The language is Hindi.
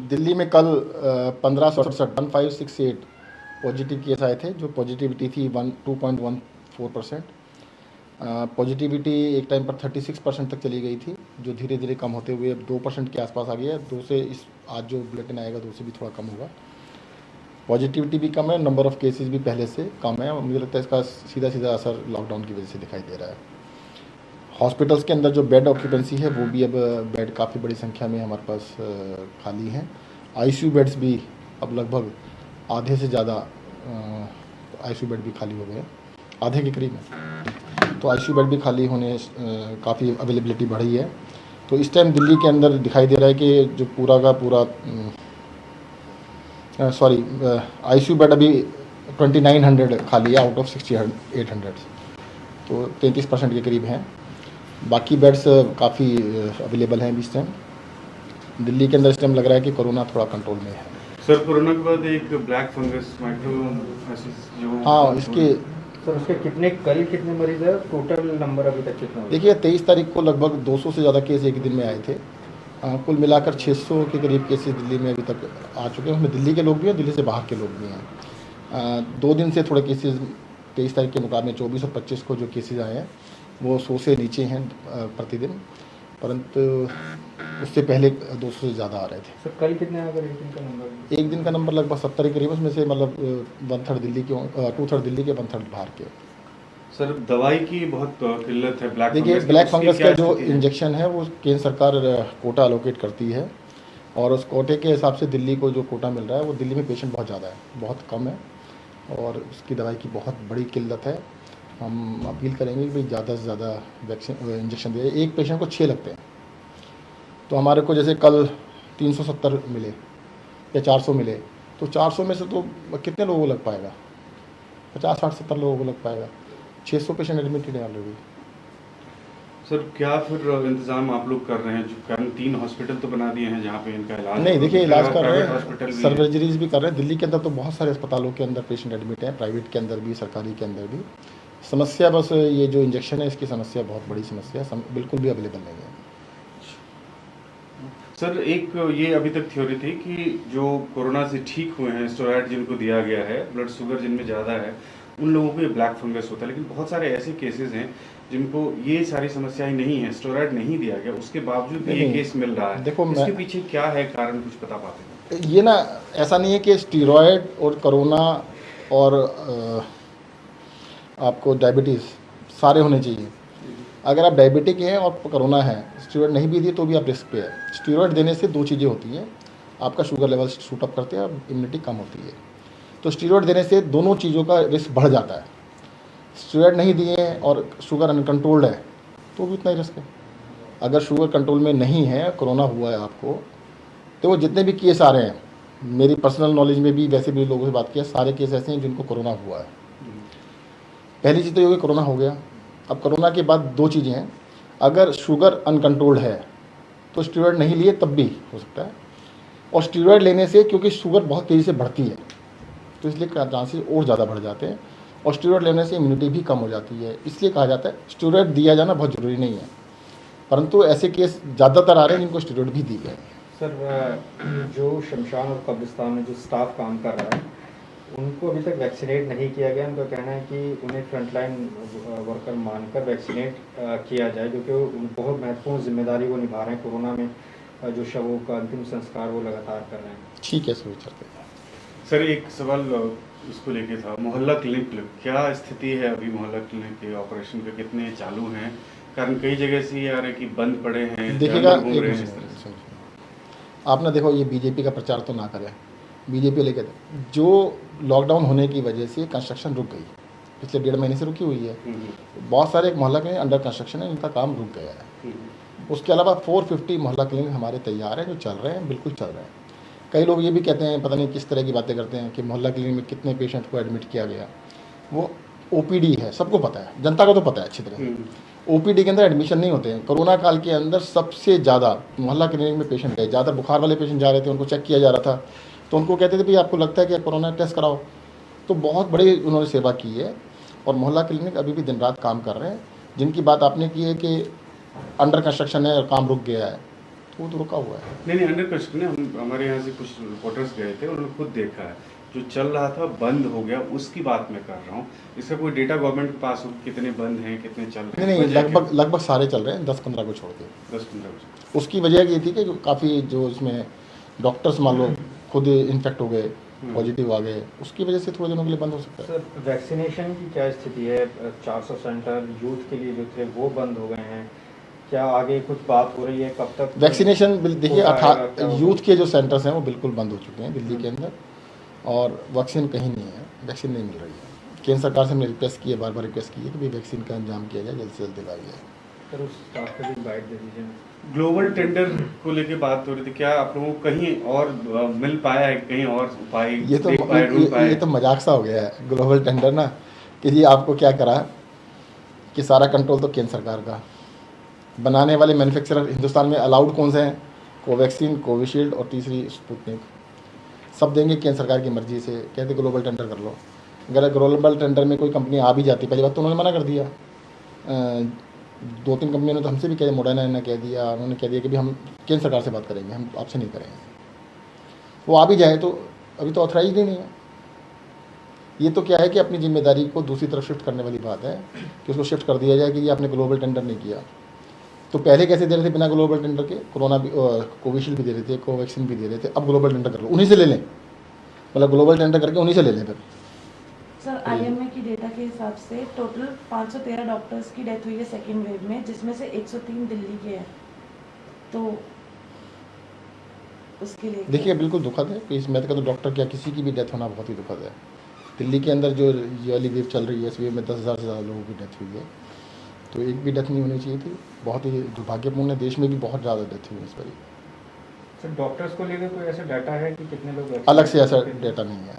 दिल्ली में कल 1568 पॉजिटिव केस आए थे, जो पॉजिटिविटी थी 2.14%। पॉजिटिविटी एक टाइम पर 36% तक चली गई थी, जो धीरे धीरे कम होते हुए अब 2% के आसपास आ गई है। 2 से इस आज जो बुलेटिन आएगा 2 से भी थोड़ा कम होगा। पॉजिटिविटी भी कम है, नंबर ऑफ़ केसेस भी पहले से कम है। मुझे लगता है इसका सीधा सीधा असर लॉकडाउन की वजह से दिखाई दे रहा है। हॉस्पिटल्स के अंदर जो बेड ऑक्यूपेंसी है वो भी अब बेड काफ़ी बड़ी संख्या में हमारे पास खाली हैं। आईसीयू बेड्स भी अब लगभग आधे से ज़्यादा आईसीयू बेड भी खाली हो गए, आधे के करीब है। तो आईसीयू बेड भी खाली होने काफ़ी अवेलेबिलिटी बढ़ी है। तो इस टाइम दिल्ली के अंदर दिखाई दे रहा है कि जो पूरा का पूरा आईसीयू बेड अभी 2900 खाली है आउट ऑफ 6800, तो 33% के करीब हैं। बाकी बेड्स काफ़ी अवेलेबल हैं इस टाइम। दिल्ली के अंदर इस टाइम लग रहा है कि कोरोना थोड़ा कंट्रोल में है। सर, कोरोना के बाद एक ब्लैक फंगस माइक्रोमाइसिस जो हाँ, इसके सर उसके कितने मरीज है, टोटल नंबर अभी तक कितना है? देखिए 23 तारीख को लगभग 200 से ज़्यादा केस एक दिन में आए थे। कुल मिलाकर 600 के करीब केसेस दिल्ली में अभी तक आ चुके हैं। उसमें दिल्ली के लोग भी हैं, दिल्ली से बाहर के लोग भी हैं। 2 दिन से थोड़े केसेस 23 तारीख के मुकाबले 24 और 25 को जो केसेस आए हैं वो 100 से नीचे हैं प्रतिदिन, परंतु उससे पहले 200 से ज़्यादा आ रहे थे। सर कल कितने आ गए एक दिन का नंबर? एक दिन का नंबर लगभग 70 के करीब, उसमें से मतलब 1/3 दिल्ली के, 2/3 दिल्ली के, 1/3 बाहर के। सर, दवाई की बहुत किल्लत है ब्लैक देखिए फंगस की, ब्लैक उसकी फंगस क्या का जो स्थिति है? इंजेक्शन है वो केंद्र सरकार कोटा अलोकेट करती है, और उस कोटे के हिसाब से दिल्ली को जो कोटा मिल रहा है वो दिल्ली में पेशेंट बहुत ज़्यादा है, बहुत कम है, और उसकी दवाई की बहुत बड़ी किल्लत है। हम अपील करेंगे कि भाई ज़्यादा से ज़्यादा वैक्सीन इंजेक्शन दे। एक पेशेंट को 6 लगते हैं, तो हमारे को जैसे कल 370 मिले या 400 मिले, तो 400 में से तो कितने लोगों को लग पाएगा? 50, 60, 70 लोगों को लग पाएगा। 600 पेशेंट एडमिटेड है ऑलरेडी। सर, क्या फिर इंतजाम आप लोग कर रहे हैं? कारण 3 हॉस्पिटल तो बना दिए हैं जहाँ पे इनका इलाज नहीं, देखिए इलाज कर रहे हॉस्पिटल हैं, भी सर्जरीज भी कर रहे हैं। दिल्ली के अंदर तो बहुत सारे अस्पतालों के अंदर पेशेंट एडमिट हैं, प्राइवेट के अंदर भी, सरकारी के अंदर भी। समस्या बस ये जो इंजेक्शन है इसकी समस्या बहुत बड़ी समस्या है, बिल्कुल भी अवेलेबल नहीं है। सर, एक ये अभी तक थ्योरी थी कि जो कोरोना से ठीक हुए हैं, स्टेरॉइड जिनको दिया गया है, ब्लड शुगर जिनमें ज़्यादा है, उन लोगों को ये ब्लैक फंगस होता है। लेकिन बहुत सारे ऐसे केसेस हैं जिनको ये सारी समस्याएं नहीं है, स्टेरॉइड नहीं दिया गया, उसके बावजूद भी ये केस मिल रहा है। देखो, इसके पीछे क्या है कारण, कुछ बता पाते हैं? ये ना, ऐसा नहीं है कि स्टीरॉयड और कोरोना और आपको डायबिटीज़ सारे होने चाहिए। अगर आप डायबिटिक हैं और कोरोना है, स्टीरॉयड नहीं भी दिए तो भी आप रिस्क पे है। स्टीरॉयड देने से 2 चीज़ें होती हैं, आपका शुगर लेवल शूट अप करते हैं और इम्यूनिटी कम होती है। तो स्टीरॉयड देने से दोनों चीज़ों का रिस्क बढ़ जाता है। स्टीरॉयड नहीं दिए और शुगर अनकंट्रोल्ड है तो भी उतना ही रिस्क है। अगर शुगर कंट्रोल में नहीं है, कोरोना हुआ है आपको, तो वो जितने भी केस आ रहे हैं, मेरी पर्सनल नॉलेज में भी वैसे भी लोगों से बात किया, सारे केस ऐसे हैं जिनको कोरोना हुआ है। पहली चीज़ तो ये हो गई, कोरोना हो गया। अब कोरोना के बाद 2 चीज़ें हैं, अगर शुगर अनकंट्रोल्ड है तो स्टीरॉयड नहीं लिए तब भी हो सकता है, और स्टीरॉयड लेने से क्योंकि शुगर बहुत तेज़ी से बढ़ती है तो इसलिए चांसेस और ज़्यादा बढ़ जाते हैं, और स्टीरॉयड लेने से इम्यूनिटी भी कम हो जाती है। इसलिए कहा जाता है स्टीरॉयड दिया जाना बहुत ज़रूरी नहीं है, परंतु ऐसे केस ज़्यादातर आ रहे हैं जिनको स्टीरॉयड भी दी गए। सर जो शमशान और कब्रिस्तान में जो स्टाफ काम कर रहा है उनको अभी तक वैक्सीनेट नहीं किया गया। उनका कहना है कि उन्हें फ्रंटलाइन वर्कर मानकर वैक्सीनेट किया जाए, जो कि बहुत महत्वपूर्ण जिम्मेदारी वो निभा रहे हैं। कोरोना में जो शवों का अंतिम संस्कार वो लगातार कर रहे हैं। ठीक है, सर चलते हैं। सर, एक सवाल इसको लेके था, मोहल्ला क्लिनिक क्या स्थिति है अभी? मोहल्ला क्लिनिक के ऑपरेशन के कितने चालू हैं? कारण कई जगह से ये आ रहा है कि बंद पड़े हैं, देखिएगा, जानवर घूम रहे हैं इस तरह से। आप ना देखो, ये बीजेपी का प्रचार तो ना करें। बीजेपी लेकर जो लॉकडाउन होने की वजह से कंस्ट्रक्शन रुक गई, पिछले 1.5 महीने से रुकी हुई है। बहुत सारे मोहल्ला क्लिनिक अंडर कंस्ट्रक्शन है, इनका काम रुक गया है। उसके अलावा 450 मोहल्ला क्लिनिक हमारे तैयार हैं, जो चल रहे हैं, बिल्कुल चल रहे हैं। कई लोग ये भी कहते हैं, पता नहीं किस तरह की बातें करते हैं कि मोहल्ला क्लिनिक में कितने पेशेंट को एडमिट किया गया। वो ओपीडी है, सबको पता है, जनता को तो पता है अच्छी तरह। ओपीडी के अंदर एडमिशन नहीं होते हैं। कोरोना काल के अंदर सबसे ज़्यादा मोहल्ला क्लिनिक में पेशेंट गए, ज़्यादा बुखार वाले पेशेंट जा रहे थे, उनको चेक किया जा रहा था, तो उनको कहते थे भाई आपको लगता है कि कोरोना टेस्ट कराओ। तो बहुत बड़ी उन्होंने सेवा की है, और मोहल्ला क्लिनिक अभी भी दिन रात काम कर रहे हैं। जिनकी बात आपने की है कि अंडर कंस्ट्रक्शन है और काम रुक गया है, वो तो रुका हुआ है। नहीं अंडर कंस्ट्रक्शन है। हम हमारे यहाँ से कुछ रिपोर्टर्स गए थे, उन्होंने खुद देखा है जो चल रहा था बंद हो गया, उसकी बात मैं कर रहा हूँ। इसका कोई डेटा गवर्नमेंट के पास हो कितने बंद हैं कितने चल रहे हैं? नहीं, लगभग सारे चल रहे हैं, 10-15 को छोड़ के। 10-15। उसकी वजह ये थी कि काफ़ी जो इसमें डॉक्टर्स मान लो खुद इन्फेक्ट हो गए, पॉजिटिव आ गए, उसकी वजह से थोड़े दिनों के लिए बंद हो सकता है। सर वैक्सीनेशन की क्या स्थिति है? 400 सेंटर यूथ के लिए जो थे वो बंद हो गए हैं, क्या आगे कुछ बात हो रही है? कब तक वैक्सीनेशन देखिए, हो पाएगा, क्या होगा? यूथ के जो सेंटर्स हैं वो बिल्कुल बंद हो चुके हैं दिल्ली के अंदर, और वैक्सीन कहीं नहीं है, वैक्सीन नहीं मिल रही है। केंद्र सरकार से हमने रिक्वेस्ट की है, बार बार रिक्वेस्ट की है कि भाई वैक्सीन का इंतजाम किया जाए, जल्द से जल्द दिलाया जाए। सर उस स्टाफ पे भी बाइट दे दीजिए। ग्लोबल टेंडर को लेके बात हो रही थी, क्या आप लोगों को कहीं और मिल पाया है, कहीं और उपाय देख पाए, ढूंढ पाए? ये तो मजाक सा हो गया है ग्लोबल टेंडर ना, कि जी आपको क्या करा कि सारा कंट्रोल तो केंद्र सरकार का, बनाने वाले मैन्युफैक्चरर हिंदुस्तान में अलाउड कौन से हैं? कोवैक्सीन, कोविशील्ड और तीसरी स्पुतनिक, सब देंगे केंद्र सरकार की मर्जी से। कहते ग्लोबल टेंडर कर लो। अगर ग्लोबल टेंडर में कोई कंपनी आ भी जाती, पहली बात तो उन्होंने मना कर दिया। 2-3 कंपनियों ने तो हमसे भी कह दिया, मोडर्ना ने कह दिया, उन्होंने कह दिया कि भी हम केंद्र सरकार से बात करेंगे, हम आपसे नहीं करेंगे। वो आ भी जाए तो अभी तो ऑथराइज ही नहीं है। ये तो क्या है कि अपनी जिम्मेदारी को दूसरी तरफ शिफ्ट करने वाली बात है कि उसको शिफ्ट कर दिया जाए कि ये आपने ग्लोबल टेंडर नहीं किया। तो पहले कैसे दे रहे थे बिना ग्लोबल टेंडर के? कोरोना भी, कोविशील्ड भी दे रहे थे, कोवैक्सीन भी दे रहे थे, अब ग्लोबल टेंडर कर लो, उन्हीं से ले लें, मतलब ग्लोबल टेंडर करके उन्हीं से ले लें फिर। सर आईएमए की डेटा के हिसाब से टोटल 513 डॉक्टर्स की डेथ हुई है सेकेंड वेव में, जिसमें से 103 दिल्ली के हैं, तो उसके लिए देखिए बिल्कुल दुखद है कि इस मैं तो कहता हूँ डॉक्टर क्या किसी की भी डेथ होना बहुत ही दुखद है। दिल्ली के अंदर जो ये वाली वेव चल रही है, इस वेव में 10,000 से ज़्यादा लोगों की डेथ हुई है, तो एक भी डेथ नहीं होनी चाहिए थी। बहुत ही दुर्भाग्यपूर्ण है, देश में भी बहुत ज़्यादा डेथ हुई है इस पर। सर डॉक्टर्स को लेकर कोई ऐसा डाटा है कि कितने लोग अलग से ऐसा डेटा नहीं है।